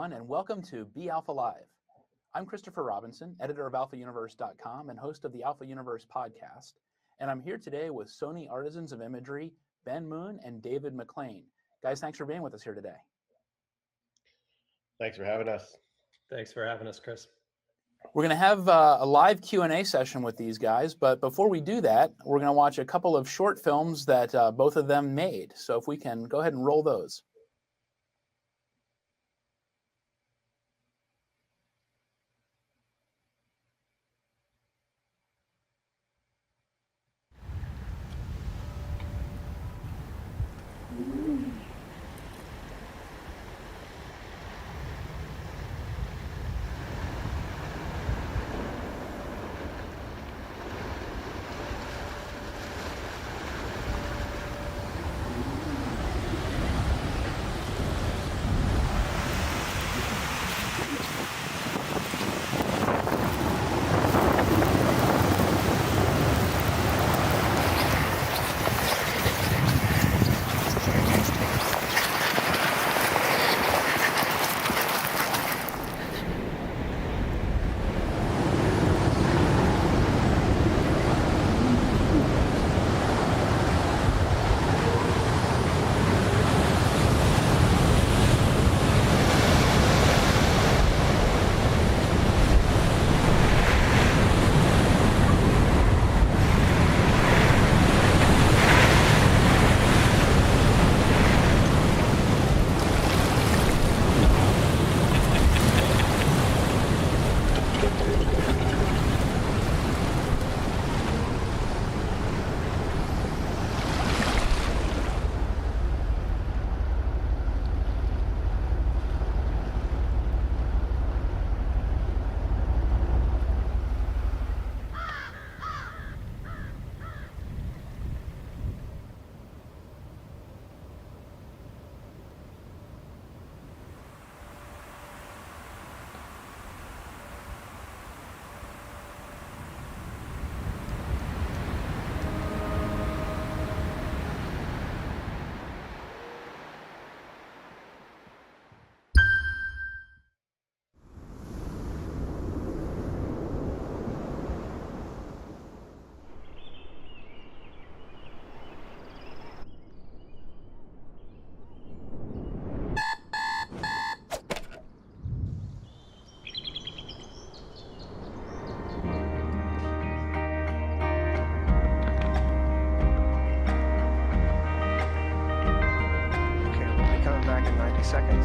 everyone, and welcome to Be Alpha Live. I'm Christopher Robinson, editor of AlphaUniverse.com and host of the Alpha Universe podcast, and I'm here today with Sony Artisans of Imagery, Ben Moon and David McClain. Guys, thanks for being with us here today. Thanks for having us. Thanks for having us, Chris. We're going to have a live Q&A session with these guys, but before we do that, we're going to watch a couple of short films that both of them made. So if we can go ahead and roll those. Seconds.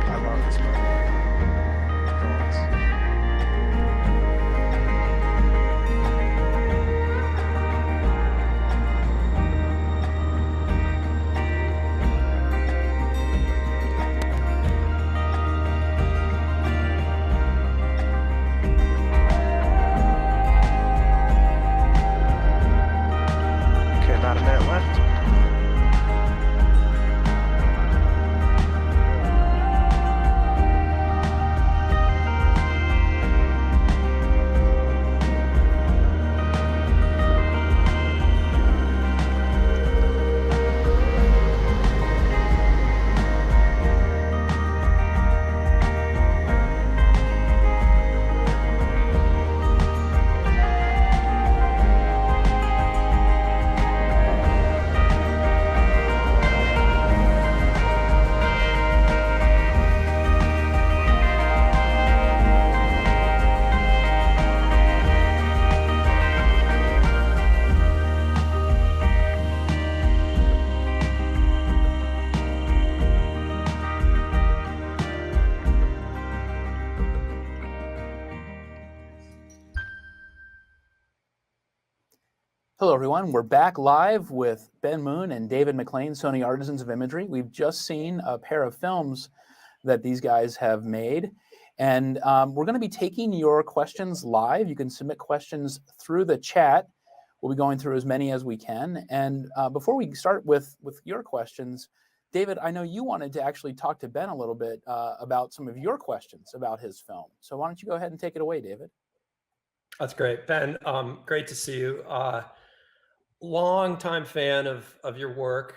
I love this movie. About a minute left. Hello, everyone. We're back live with Ben Moon and David McClain, Sony Artisans of Imagery. We've just seen a pair of films that these guys have made, and we're going to be taking your questions live. You can submit questions through the chat. We'll be going through as many as we can. And before we start with your questions, David, I know you wanted to actually talk to Ben a little bit about some of your questions about his film. So why don't you go ahead and take it away, David? That's great. Ben, great to see you. long time fan of your work,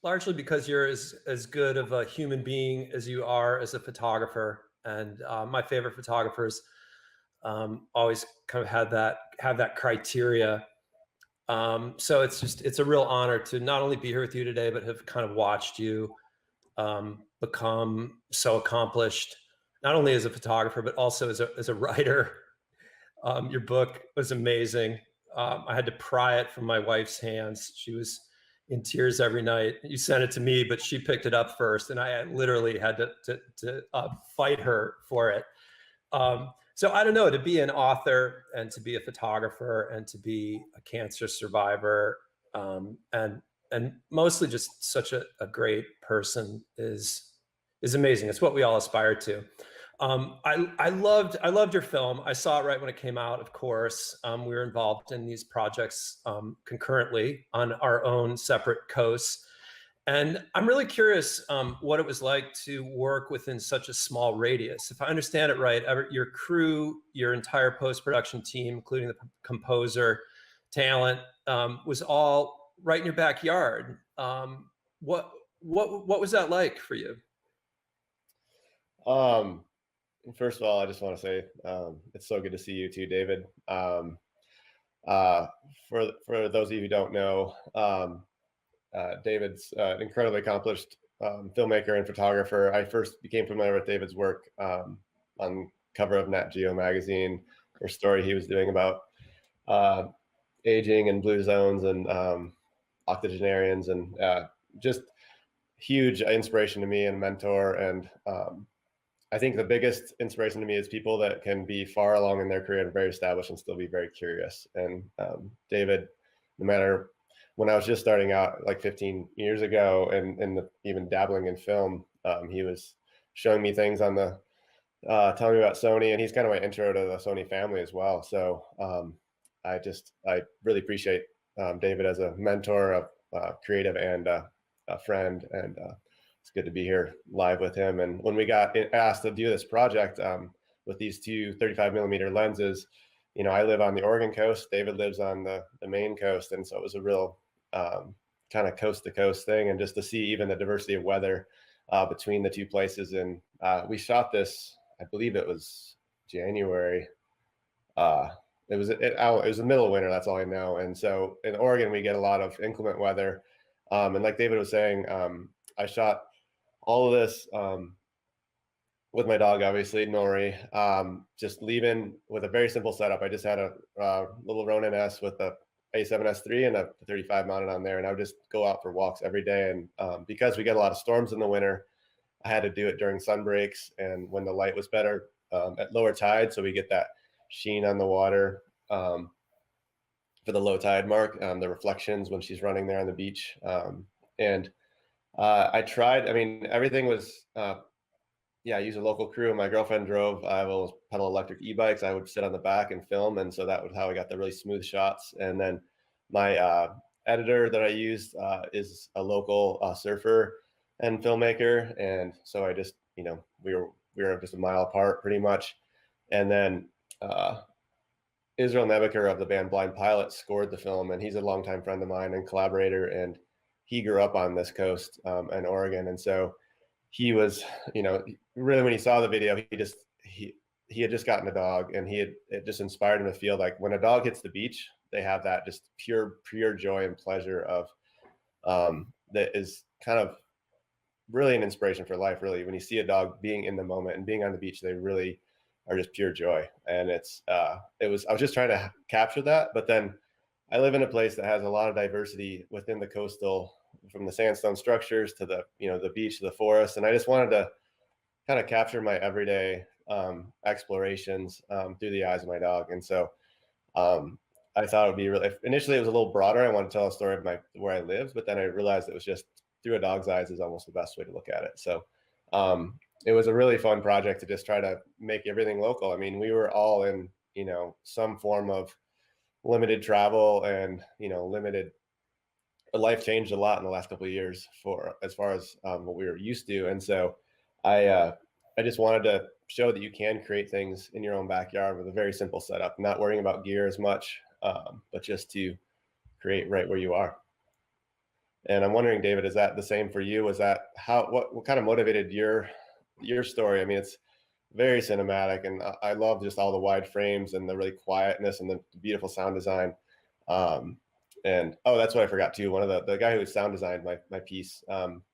largely because you're as good of a human being as you are as a photographer. And my favorite photographers always kind of have that criteria. So it's a real honor to not only be here with you today, but have kind of watched you become so accomplished, not only as a photographer, but also as a writer. Your book was amazing. I had to pry it from my wife's hands. She was in tears every night. You sent it to me, but she picked it up first, and I literally had to fight her for it. So I don't know, to be an author and to be a photographer and to be a cancer survivor, and mostly just such a great person is amazing. It's what we all aspire to. I loved your film. I saw it right when it came out, of course. We were involved in these projects concurrently on our own separate coasts. And I'm really curious what it was like to work within such a small radius. If I understand it right, your crew, your entire post-production team, including the composer, talent, was all right in your backyard. What was that like for you? First of all, I just want to say it's so good to see you too, David. For those of you who don't know, David's an incredibly accomplished filmmaker and photographer. I first became familiar with David's work on cover of Nat Geo magazine, or story he was doing about aging and blue zones and octogenarians, and just huge inspiration to me and mentor. And I think the biggest inspiration to me is people that can be far along in their career and very established and still be very curious. And David, no matter when I was just starting out like 15 years ago and even dabbling in film, he was showing me things on the, telling me about Sony, and he's kind of my intro to the Sony family as well. So I really appreciate David as a mentor, a creative, and a friend. And it's good to be here live with him. And when we got asked to do this project with these two 35mm lenses, you know, I live on the Oregon coast, David lives on the Maine coast. And so it was a real kind of coast to coast thing. And just to see even the diversity of weather between the two places. And we shot this, I believe it was January. It was the middle of winter, that's all I know. And so in Oregon, we get a lot of inclement weather. And like David was saying, I shot all of this with my dog, obviously, Nori, just leaving with a very simple setup. I just had a little Ronin S with a A7S III and a 35 mounted on there. And I would just go out for walks every day. And because we get a lot of storms in the winter, I had to do it during sun breaks and when the light was better at lower tide. So we get that sheen on the water for the low tide mark, the reflections when she's running there on the beach. I tried, I mean, everything was, I used a local crew. My girlfriend drove those pedal electric e-bikes. I would sit on the back and film. And so that was how I got the really smooth shots. And then my editor that I used is a local surfer and filmmaker. And so I just, you know, we were just a mile apart pretty much. And then Israel Nebeker of the band Blind Pilot scored the film, and he's a longtime friend of mine and collaborator. And he grew up on this coast in Oregon. And so he was, you know, really when he saw the video, he had just gotten a dog, and it just inspired him to feel like when a dog hits the beach, they have that just pure joy and pleasure of that is kind of really an inspiration for life. Really, when you see a dog being in the moment and being on the beach, they really are just pure joy. And I was just trying to capture that. But then I live in a place that has a lot of diversity within the coastal, from the sandstone structures to the, you know, the beach to the forest. And I just wanted to kind of capture my everyday explorations through the eyes of my dog. And so I thought it would be really, initially it was a little broader. I wanted to tell a story of where I lived, but then I realized it was just through a dog's eyes is almost the best way to look at it. So it was a really fun project to just try to make everything local. I mean, we were all in, you know, some form of limited travel, and, you know, life changed a lot in the last couple of years as far as what we were used to. And so I just wanted to show that you can create things in your own backyard with a very simple setup, not worrying about gear as much, but just to create right where you are. And I'm wondering, David, is that the same for you? Was that what kind of motivated your story? I mean, it's very cinematic, and I love just all the wide frames and the really quietness and the beautiful sound design. And oh, that's what I forgot too. One of the guy who sound designed my piece,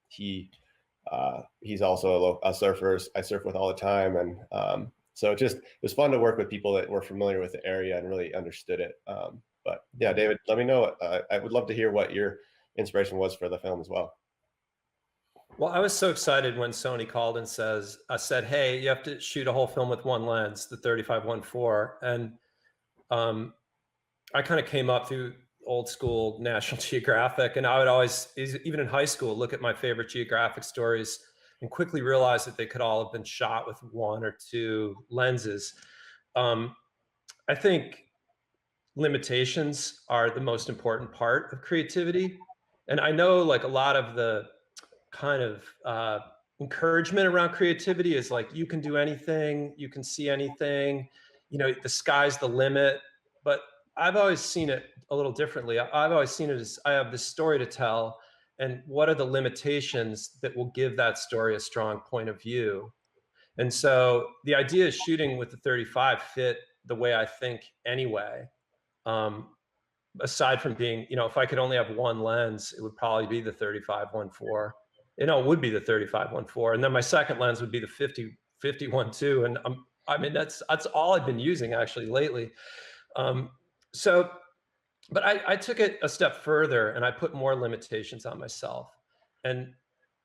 he's also a surfer I surf with all the time, and so it was fun to work with people that were familiar with the area and really understood it. But yeah, David, let me know. I would love to hear what your inspiration was for the film as well. Well, I was so excited when Sony called and said, hey, you have to shoot a whole film with one lens, the 35-1.4. And I kind of came up through old school National Geographic, and I would always, even in high school, look at my favorite geographic stories and quickly realize that they could all have been shot with one or two lenses. I think limitations are the most important part of creativity. And I know like a lot of the kind of encouragement around creativity is like, you can do anything, you can see anything, the sky's the limit. But I've always seen it a little differently. I've always seen it as I have this story to tell, and what are the limitations that will give that story a strong point of view? And so the idea of shooting with the 35 fit the way I think anyway. Aside from being, if I could only have one lens, it would probably be the 35-1.4. It would be the 35-1.4, and then my second lens would be the 50-1.2, and I mean that's all I've been using actually lately. But I took it a step further and I put more limitations on myself. And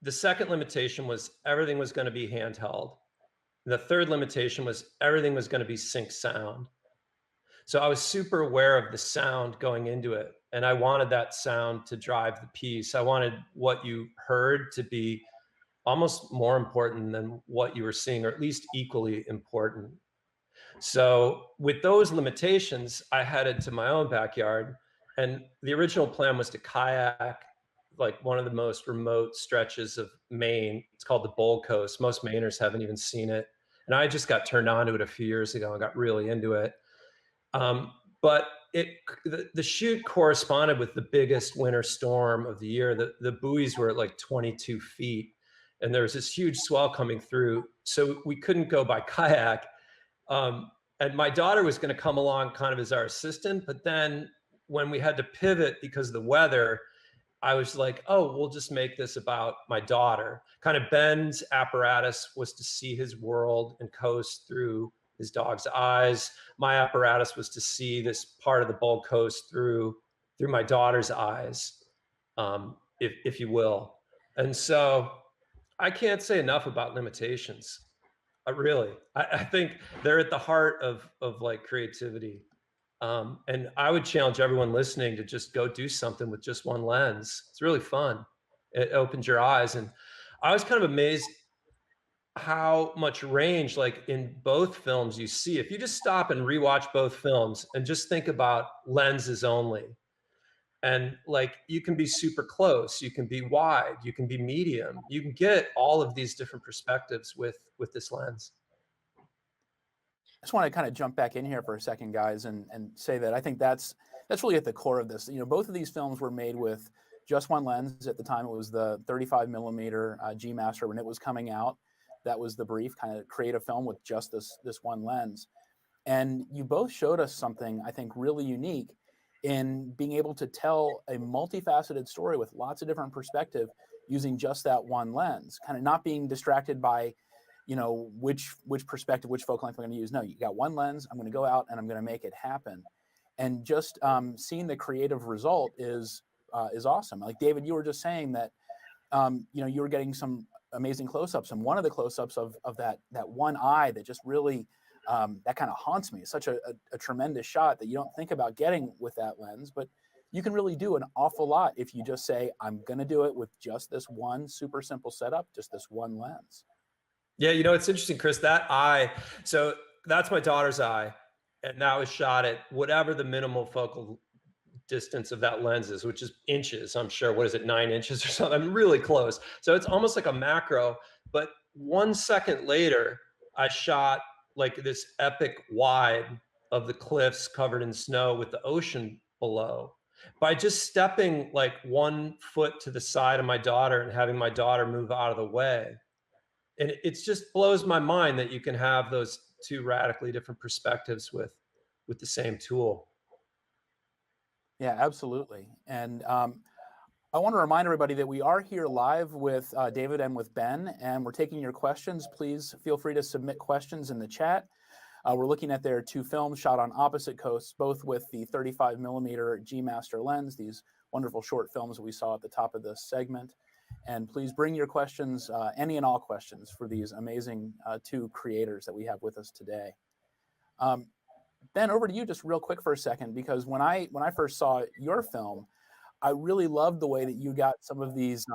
the second limitation was everything was going to be handheld. The third limitation was everything was going to be sync sound. So I was super aware of the sound going into it, and I wanted that sound to drive the piece. I wanted what you heard to be almost more important than what you were seeing, or at least equally important. So with those limitations, I headed to my own backyard, and the original plan was to kayak like one of the most remote stretches of Maine. It's called the Bold Coast. Most Mainers haven't even seen it. And I just got turned on to it a few years ago and got really into it. But the shoot corresponded with the biggest winter storm of the year. The buoys were at like 22 feet, and there was this huge swell coming through. So we couldn't go by kayak. And my daughter was going to come along kind of as our assistant. But then when we had to pivot because of the weather, I was like, oh, we'll just make this about my daughter. Kind of Ben's apparatus was to see his world and coast through his dog's eyes. My apparatus was to see this part of the Bold Coast through my daughter's eyes, if you will. And so I can't say enough about limitations. Really, I think they're at the heart of like creativity. And I would challenge everyone listening to just go do something with just one lens. It's really fun. It opens your eyes. And I was kind of amazed how much range, like in both films, you see. If you just stop and rewatch both films and just think about lenses only, and like you can be super close, you can be wide, you can be medium, you can get all of these different perspectives with this lens. I just want to kind of jump back in here for a second, guys, and say that I think that's really at the core of this. Both of these films were made with just one lens. At the time, it was the 35 millimeter G Master when it was coming out. That was the brief, kind of create a film with just this one lens. And you both showed us something I think really unique in being able to tell a multifaceted story with lots of different perspective using just that one lens, kind of not being distracted by which perspective, which focal length I'm going to use. No, you got one lens. I'm going to go out and I'm going to make it happen. And just seeing the creative result is awesome. Like David, you were just saying that you were getting some amazing close-ups, and one of the close-ups of that one eye that just really that kind of haunts me. It's such a tremendous shot that you don't think about getting with that lens, but you can really do an awful lot if you just say, I'm going to do it with just this one super simple setup, just this one lens. Yeah, it's interesting, Chris, that eye. So that's my daughter's eye, and that was shot at whatever the minimal focal distance of that lens is, which is inches. I'm sure, what is it, 9 inches or something? I'm really close. So it's almost like a macro. But 1 second later, I shot like this epic wide of the cliffs covered in snow with the ocean below. by just stepping like 1 foot to the side of my daughter and having my daughter move out of the way. And it just blows my mind that you can have those two radically different perspectives with the same tool. Yeah, absolutely. And I want to remind everybody that we are here live with David and with Ben, and we're taking your questions. Please feel free to submit questions in the chat. We're looking at their two films shot on opposite coasts, both with the 35 millimeter G Master lens, these wonderful short films we saw at the top of this segment. And please bring your questions, any and all questions, for these amazing two creators that we have with us today. Ben, over to you just real quick for a second, because when I first saw your film, I really loved the way that you got some of these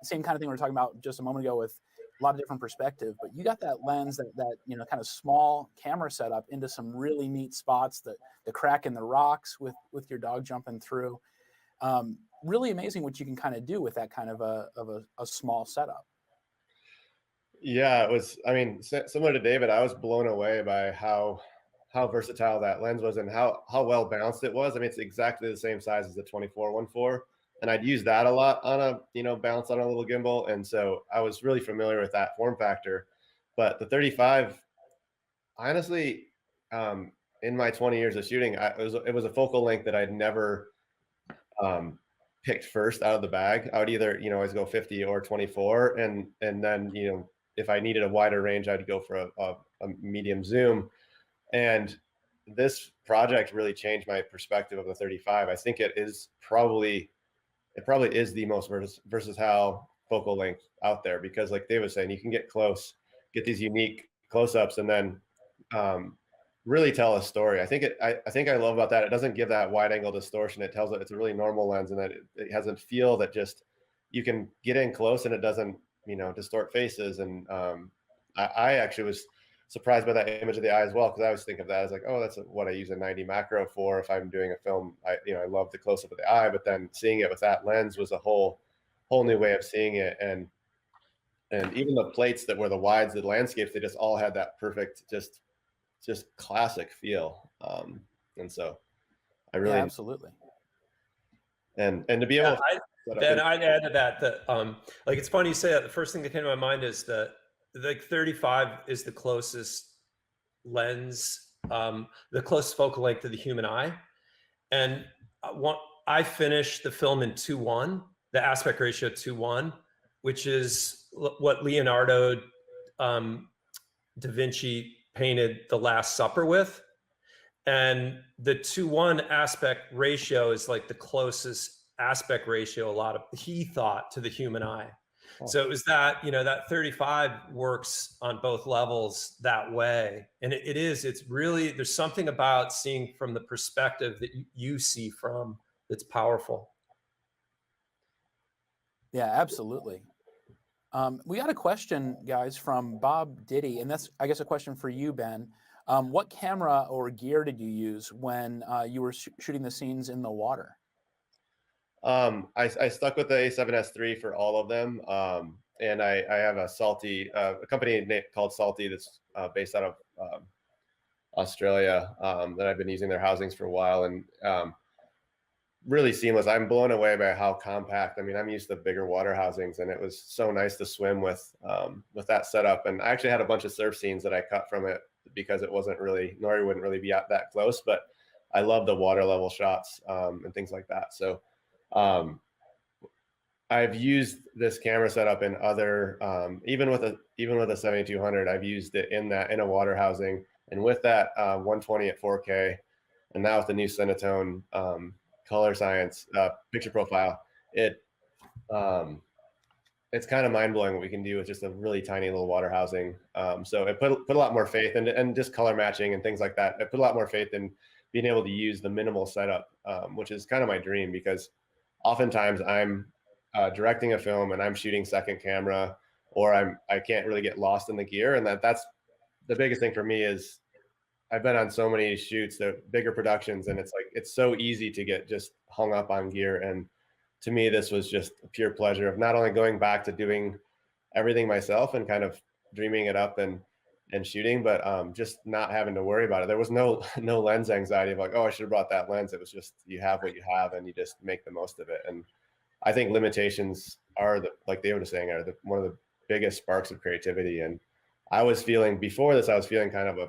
same kind of thing we were talking about just a moment ago with a lot of different perspective, but you got that lens, that kind of small camera setup into some really neat spots, the crack in the rocks with your dog jumping through. Really amazing what you can kind of do with that kind of a small setup. Yeah, it was, I mean, similar to David, I was blown away by how versatile that lens was and how well balanced it was. I mean, it's exactly the same size as the 24-1.4, and I'd use that a lot on a balance on a little gimbal, and so I was really familiar with that form factor. But the 35, honestly, in my 20 years of shooting, it was a focal length that I'd never picked first out of the bag. I would either always go 50 or 24, and then if I needed a wider range, I'd go for a medium zoom. And this project really changed my perspective of the 35. I think it probably is the most versatile focal length out there, because like Dave was saying, you can get close, get these unique close-ups, and then really tell a story. I think I love about that, it doesn't give that wide angle distortion. It tells it it's a really normal lens, and that it has a feel that just you can get in close and it doesn't distort faces. And I actually was surprised by that image of the eye as well, because I always think of that as like, oh, that's what I use a 90 macro for if I'm doing a film. I love the close up of the eye, but then seeing it with that lens was a whole new way of seeing it. And even the plates that were the wides, the landscapes, they just all had that perfect, just classic feel. And so I really absolutely. And to be able Ben, I'd add to that like, it's funny you say that. The first thing that came to my mind is that like 35 is the closest lens, the closest focal length to the human eye. And I finished the film in 2:1, the aspect ratio 2:1, which is what Leonardo da Vinci painted The Last Supper with. And the 2:1 aspect ratio is like the closest aspect ratio he thought to the human eye. So it was that, that 35 works on both levels that way. And it's really, there's something about seeing from the perspective that you see from that's powerful. Yeah, absolutely. We got a question, guys, from Bob Diddy, and that's, I guess, a question for you, Ben. What camera or gear did you use when you were shooting the scenes in the water? I stuck with the A7S III for all of them. And I have a Salty, a company called Salty that's based out of Australia, that I've been using their housings for a while, and really seamless. I'm blown away by how compact. I mean, I'm used to bigger water housings, and it was so nice to swim with that setup. And I actually had a bunch of surf scenes that I cut from it because it wasn't really, Nori wouldn't really be at that close, but I love the water level shots and things like that. So I've used this camera setup in other, even with a 7200, I've used it in a water housing, and with that 120 at 4K, and now with the new Cinetone color science picture profile, it's kind of mind blowing what we can do with just a really tiny little water housing. So it put a lot more faith and just color matching and things like that. It put a lot more faith in being able to use the minimal setup, which is kind of my dream, because oftentimes I'm directing a film and I'm shooting second camera, or I can't really get lost in the gear. And that's the biggest thing for me. Is I've been on so many shoots, the bigger productions, and it's like, it's so easy to get just hung up on gear. And to me, this was just a pure pleasure of not only going back to doing everything myself and kind of dreaming it up and and shooting, but just not having to worry about it. There was no no lens anxiety of like, oh, I should have brought that lens. It was just you have what you have and you just make the most of it. And I think limitations are like David was saying, are one of the biggest sparks of creativity. And I was feeling before this, I was feeling kind of a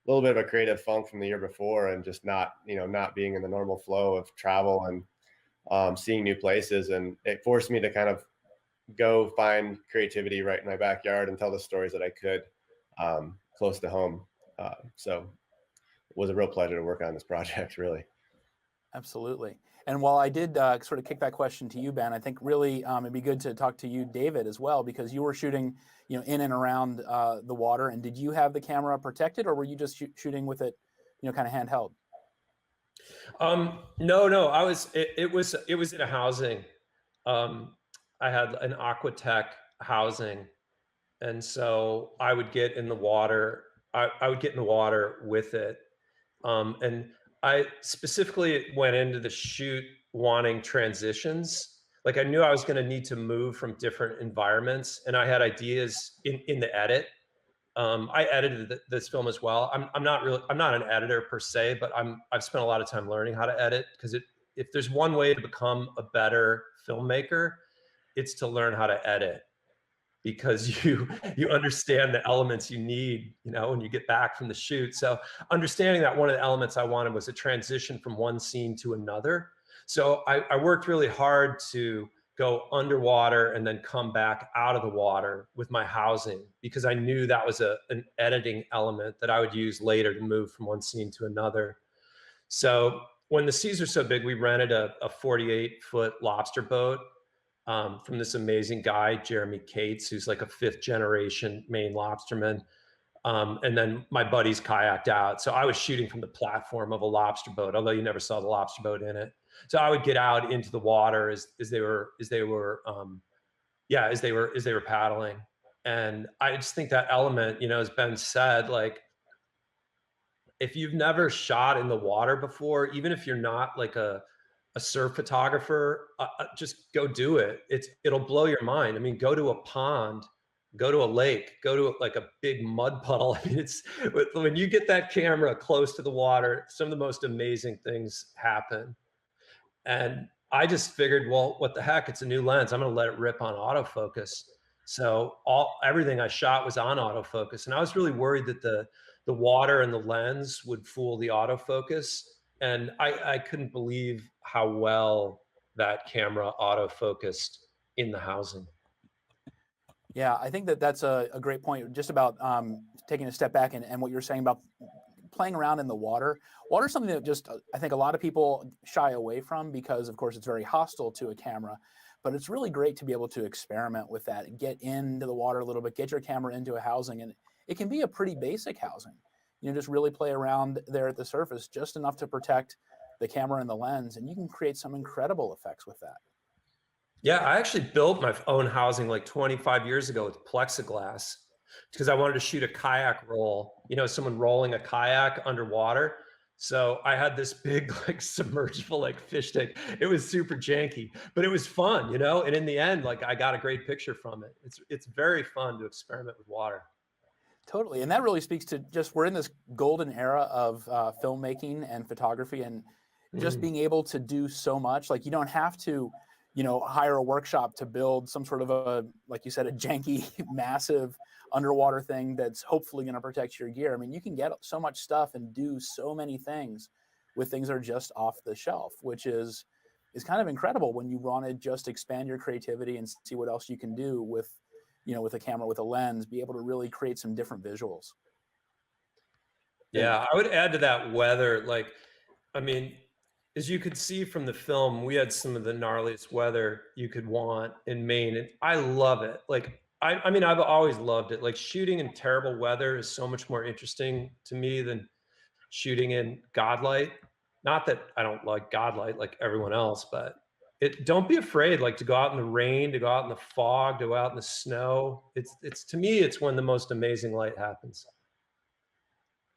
little bit of a creative funk from the year before, and just not being in the normal flow of travel and seeing new places. And it forced me to kind of go find creativity right in my backyard and tell the stories that I could close to home. So it was a real pleasure to work on this project, really. Absolutely. And while I did sort of kick that question to you, Ben, I think really it'd be good to talk to you, David, as well, because you were shooting, in and around the water. And did you have the camera protected, or were you just shooting with it, kind of handheld? No. It was in a housing. I had an Aquatech housing, and so I would get in the water. I would get in the water with it, and I specifically went into the shoot wanting transitions. Like I knew I was going to need to move from different environments, and I had ideas in the edit. I edited this film as well. I'm not an editor per se, but I've spent a lot of time learning how to edit, because if there's one way to become a better filmmaker, it's to learn how to edit, because you understand the elements you need, when you get back from the shoot. So understanding that one of the elements I wanted was a transition from one scene to another. So I worked really hard to go underwater and then come back out of the water with my housing, because I knew that was an editing element that I would use later to move from one scene to another. So when the seas are so big, we rented a 48-foot lobster boat from this amazing guy, Jeremy Cates, who's like a 5th generation Maine lobsterman. And then my buddies kayaked out. So I was shooting from the platform of a lobster boat, although you never saw the lobster boat in it. So I would get out into the water as they were paddling. And I just think that element, as Ben said, like if you've never shot in the water before, even if you're not like a surf photographer, just go do it. It'll blow your mind. I mean, go to a pond, go to a lake, go to like a big mud puddle. I mean, when you get that camera close to the water, some of the most amazing things happen. And I just figured, well, what the heck? It's a new lens. I'm going to let it rip on autofocus. So everything I shot was on autofocus, and I was really worried that the water and the lens would fool the autofocus. And I couldn't believe how well that camera autofocused in the housing. Yeah, I think that's a great point, just about taking a step back and what you're saying about playing around in the water. Water is something that just I think a lot of people shy away from, because of course it's very hostile to a camera, but it's really great to be able to experiment with that and get into the water a little bit, get your camera into a housing, and it can be a pretty basic housing. Just really play around there at the surface, just enough to protect the camera and the lens, and you can create some incredible effects with that. Yeah, I actually built my own housing like 25 years ago with plexiglass, because I wanted to shoot a kayak roll, someone rolling a kayak underwater. So I had this big like submergible like fish tank. It was super janky, but it was fun, and in the end, like I got a great picture from it. It's very fun to experiment with water. Totally. And that really speaks to just, we're in this golden era of filmmaking and photography, and just being able to do so much. Like you don't have to, hire a workshop to build some sort of a, like you said, a janky, massive underwater thing that's hopefully going to protect your gear. I mean, you can get so much stuff and do so many things with things that are just off the shelf, which is kind of incredible when you want to just expand your creativity and see what else you can do with, with a camera, with a lens, be able to really create some different visuals. Yeah, I would add to that weather. Like, I mean, as you could see from the film, we had some of the gnarliest weather you could want in Maine, and I love it. Like, I mean, I've always loved it. Like, shooting in terrible weather is so much more interesting to me than shooting in godlight. Not that I don't like godlight like everyone else, but don't be afraid, like, to go out in the rain, to go out in the fog, to go out in the snow. It's to me, it's when the most amazing light happens.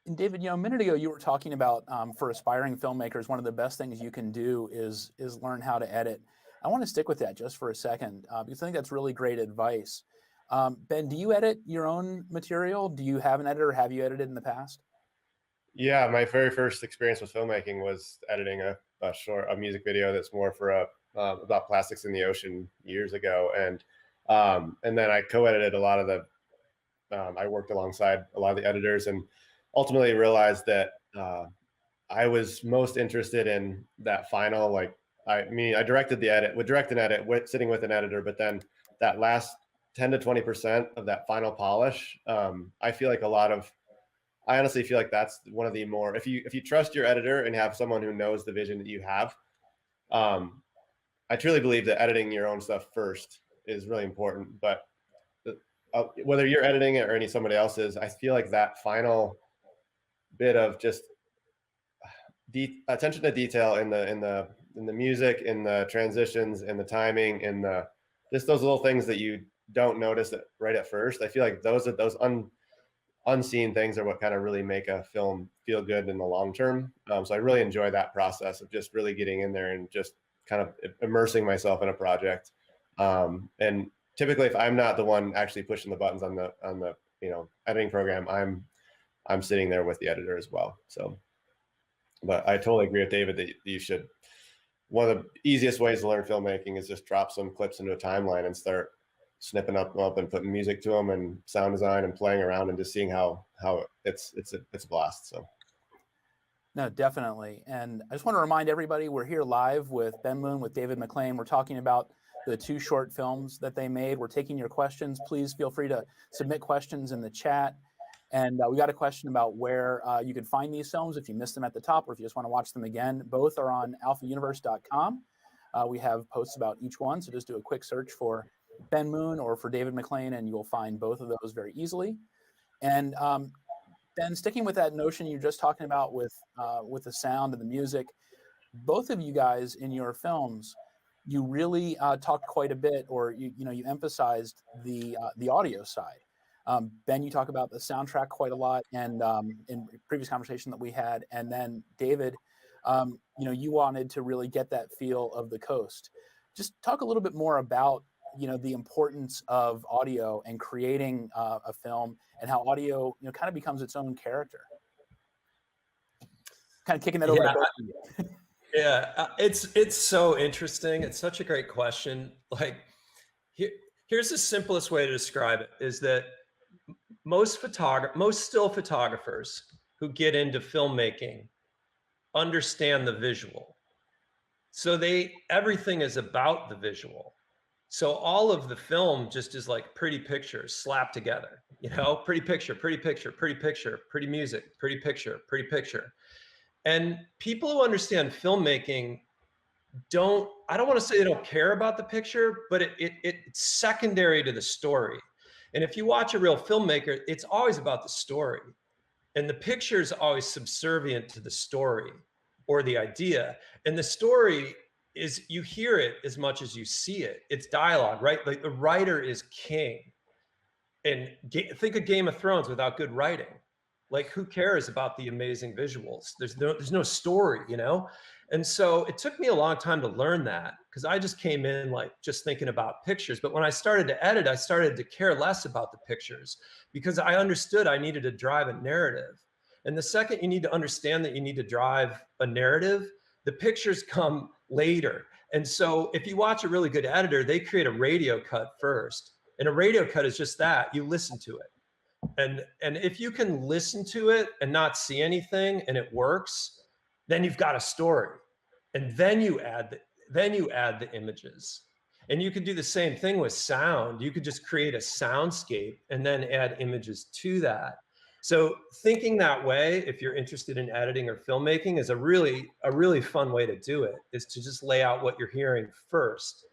And David, a minute ago you were talking about for aspiring filmmakers, one of the best things you can do is learn how to edit. I want to stick with that just for a second, because I think that's really great advice. Ben, do you edit your own material? Do you have an editor? Have you edited in the past? Yeah, my very first experience with filmmaking was editing a music video that's more for about plastics in the ocean years ago, and then I co-edited a lot of the. I worked alongside a lot of the editors, and ultimately realized that I was most interested in that final, like, I mean, I directed the edit, would direct an edit, sitting with an editor, but then that last 10 to 20% of that final polish, I feel like I honestly feel like that's one of the more, if you trust your editor and have someone who knows the vision that you have, I truly believe that editing your own stuff first is really important. But whether you're editing it or somebody else's, I feel like that final bit of just attention to detail in the music, in the transitions, in the timing, in the just those little things that you don't notice right at first. I feel like those unseen things are what kind of really make a film feel good in the long term. So I really enjoy that process of just really getting in there and just kind of immersing myself in a project. And typically, if I'm not the one actually pushing the buttons on the editing program, I'm sitting there with the editor as well. So, but I totally agree with David that you should. One of the easiest ways to learn filmmaking is just drop some clips into a timeline and start snipping up and putting music to them and sound design and playing around and just seeing how it's a blast. So. No, definitely. And I just want to remind everybody, we're here live with Ben Moon, with David McClain. We're talking about the 2 short films that they made. We're taking your questions. Please feel free to submit questions in the chat. And we got a question about where you can find these films if you missed them at the top, or if you just want to watch them again. Both are on alphauniverse.com. We have posts about each one, so just do a quick search for Ben Moon or for David McClain, and you'll find both of those very easily. And Ben, sticking with that notion you're just talking about with the sound and the music, both of you guys in your films, you really talked quite a bit, or you emphasized the audio side. Ben, you talk about the soundtrack quite a lot, and in previous conversation that we had, and then David, you wanted to really get that feel of the coast. Just talk a little bit more about the importance of audio and creating a film, and how audio kind of becomes its own character. Kind of kicking that over to both of you. Yeah, it's so interesting. It's such a great question. Like, here's the simplest way to describe it: is that most still photographers who get into filmmaking understand the visual. So everything is about the visual. So all of the film just is like pretty pictures slapped together, pretty picture, pretty picture, pretty picture, pretty music, pretty picture, pretty picture. And people who understand filmmaking I don't want to say they don't care about the picture, but it's secondary to the story. And if you watch a real filmmaker, it's always about the story. And the picture is always subservient to the story or the idea. And the story is, you hear it as much as you see it. It's dialogue, right? Like, the writer is king. And think of Game of Thrones without good writing. Like, who cares about the amazing visuals? There's no story, And so it took me a long time to learn that, because I just came in like just thinking about pictures. But when I started to edit, I started to care less about the pictures, because I understood I needed to drive a narrative. And the second you need to understand that you need to drive a narrative, the pictures come later. And so if you watch a really good editor, they create a radio cut first. And a radio cut is just that: you listen to it. And if you can listen to it and not see anything and it works, then you've got a story. And then you add the images. And you could do the same thing with sound. You could just create a soundscape and then add images to that. So thinking that way, if you're interested in editing or filmmaking, is a really fun way to do it, is to just lay out what you're hearing first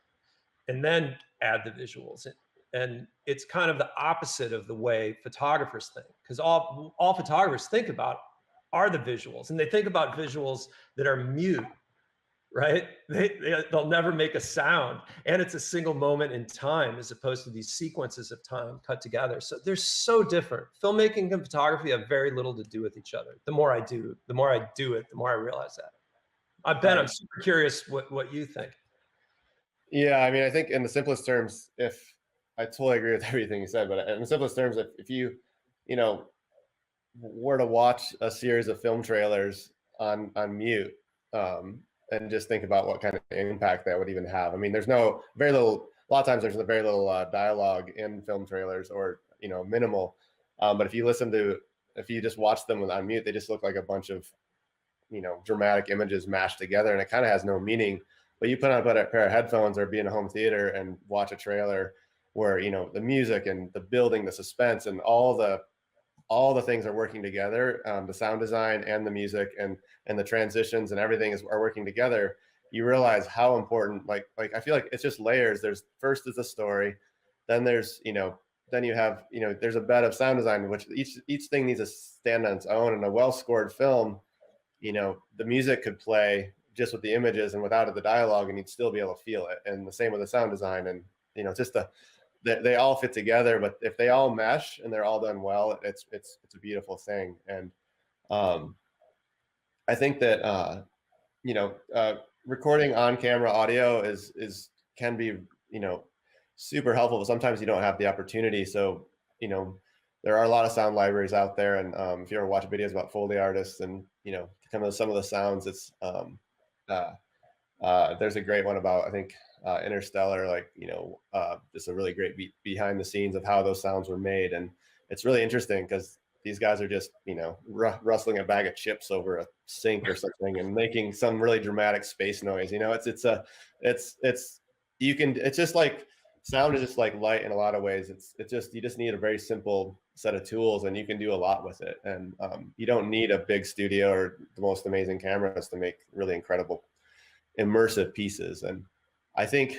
and then add the visuals. And it's kind of the opposite of the way photographers think, because all photographers think about are the visuals, and they think about visuals that are mute, right? They'll never make a sound, and it's a single moment in time, as opposed to these sequences of time cut together. So they're so different. Filmmaking and photography have very little to do with each other. The more I do it, the more I realize that. Ben, I'm super curious what you think. Yeah, I mean, I think in the simplest terms, if I totally agree with everything you said, but in the simplest terms, if you, you know, were to watch a series of film trailers on mute, and just think about what kind of impact that would even have. I mean, there's very little. A lot of times, there's very little dialogue in film trailers, or minimal. But if you just watch them on mute, they just look like a bunch of dramatic images mashed together, and it kind of has no meaning. But you put on a pair of headphones or be in a home theater and watch a trailer where the music and the building, the suspense, and all the things are working together. The sound design and the music and the transitions and everything are working together. You realize how important, like I feel like it's just layers. There's first is the story, then there's then you have there's a bed of sound design, which each thing needs to stand on its own. In a well scored film, the music could play just with the images and without the dialogue, and you'd still be able to feel it. And the same with the sound design, and just they all fit together. But if they all mesh and they're all done well, it's a beautiful thing. And I think that recording on camera audio can be super helpful, but sometimes you don't have the opportunity. So there are a lot of sound libraries out there, and if you ever watch videos about Foley artists and some of the sounds, it's there's a great one about, I think, Interstellar, just a really great behind the scenes of how those sounds were made. And it's really interesting because these guys are just rustling a bag of chips over a sink or something and making some really dramatic space noise. It's just like sound is just like light in a lot of ways. You just need a very simple set of tools, and you can do a lot with it. And you don't need a big studio or the most amazing cameras to make really incredible immersive pieces. And I think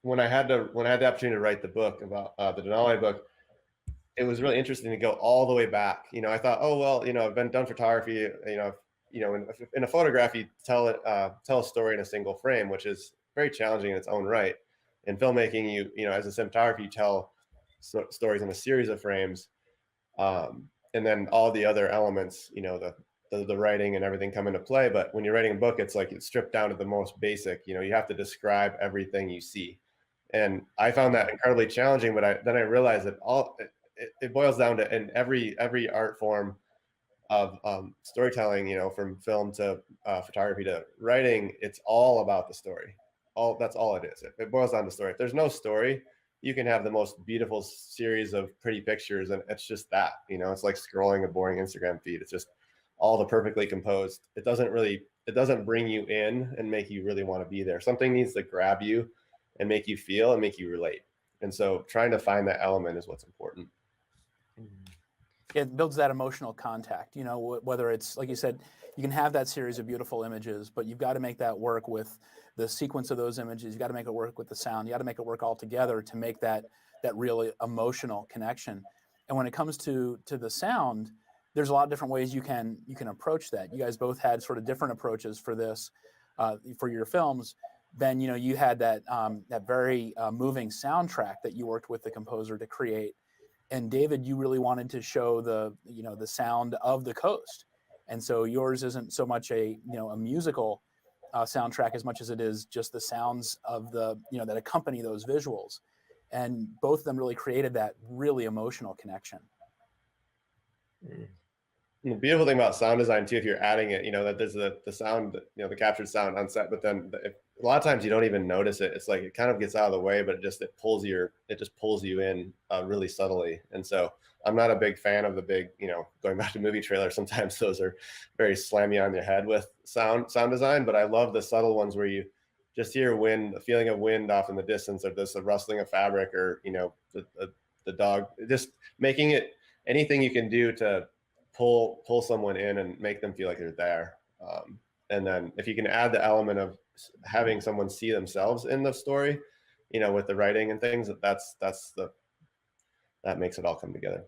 when I had the opportunity to write the book about the Denali book, it was really interesting to go all the way back. I thought, oh well, I've been done photography. In a photograph, you tell a story in a single frame, which is very challenging in its own right. In filmmaking, you as a cinematographer, you tell stories in a series of frames, and then all the other elements, the writing and everything come into play. But when you're writing a book, it's like it's stripped down to the most basic. You have to describe everything you see, and I found that incredibly challenging. But then I realized that it boils down to, in every art form of storytelling, from film to photography to writing, it's all about the story. That's all it is. It boils down to story. If there's no story, you can have the most beautiful series of pretty pictures, and it's just that. It's like scrolling a boring Instagram feed. It's just all the perfectly composed. It doesn't bring you in and make you really want to be there. Something needs to grab you and make you feel and make you relate. And so trying to find that element is what's important. It builds that emotional contact, whether it's, like you said, you can have that series of beautiful images, but you've got to make that work with the sequence of those images. You got to make it work with the sound. You got to make it work all together to make that really emotional connection. And when it comes to the sound, there's a lot of different ways you can approach that. You guys both had sort of different approaches for this, for your films. Ben, you had that very moving soundtrack that you worked with the composer to create. And David, you really wanted to show the sound of the coast. And so yours isn't so much a musical soundtrack as much as it is just the sounds of that accompany those visuals. And both of them really created that really emotional connection. And the beautiful thing about sound design too, if you're adding it, that there's the sound, the captured sound on set, but then a lot of times you don't even notice it. It's like it kind of gets out of the way, but it just pulls you in really subtly. And so I'm not a big fan of the big, going back to movie trailers. Sometimes those are very slam you on your head with sound design, but I love the subtle ones where you just hear wind, the feeling of wind off in the distance, or just the rustling of fabric, or the dog, just making it anything you can do to pull someone in and make them feel like they're there. And then if you can add the element of having someone see themselves in the story, with the writing and things, that makes it all come together.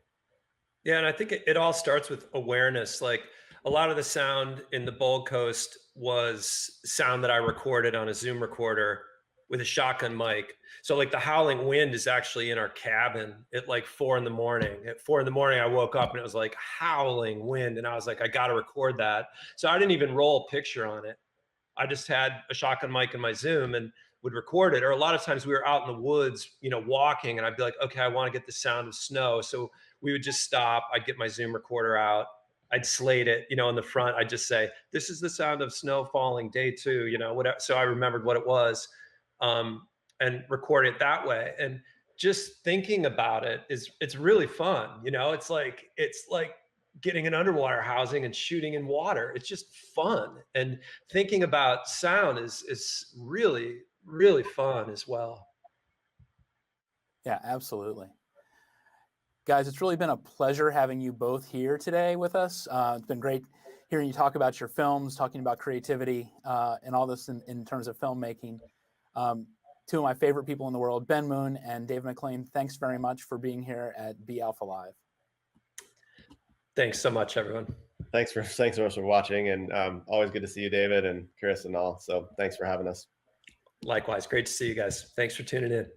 Yeah, and I think it all starts with awareness. Like a lot of the sound in the Bold Coast was sound that I recorded on a Zoom recorder with a shotgun mic. So like the howling wind is actually in our cabin at like 4 a.m. At 4 a.m, I woke up and it was like howling wind. And I was like, I got to record that. So I didn't even roll a picture on it. I just had a shotgun mic in my Zoom and would record it. Or a lot of times we were out in the woods, you know, walking, and I'd be like, okay, I want to get the sound of snow. So we would just stop. I'd get my Zoom recorder out. I'd slate it, you know, in the front. I'd just say, this is the sound of snow falling, day 2, you know, whatever. So I remembered what it was, and record it that way. And just thinking about it it's really fun. You know, it's like getting an underwater housing and shooting in water. It's just fun. And thinking about sound is really, really fun as well. Yeah, absolutely. Guys, it's really been a pleasure having you both here today with us. It's been great hearing you talk about your films, talking about creativity, and all this in terms of filmmaking. Two of my favorite people in the world, Ben Moon and Dave McClain, thanks very much for being here at Be Alpha Live. Thanks so much, everyone. Thanks so much for watching, and always good to see you, David and Chris and all. So thanks for having us. Likewise, great to see you guys. Thanks for tuning in.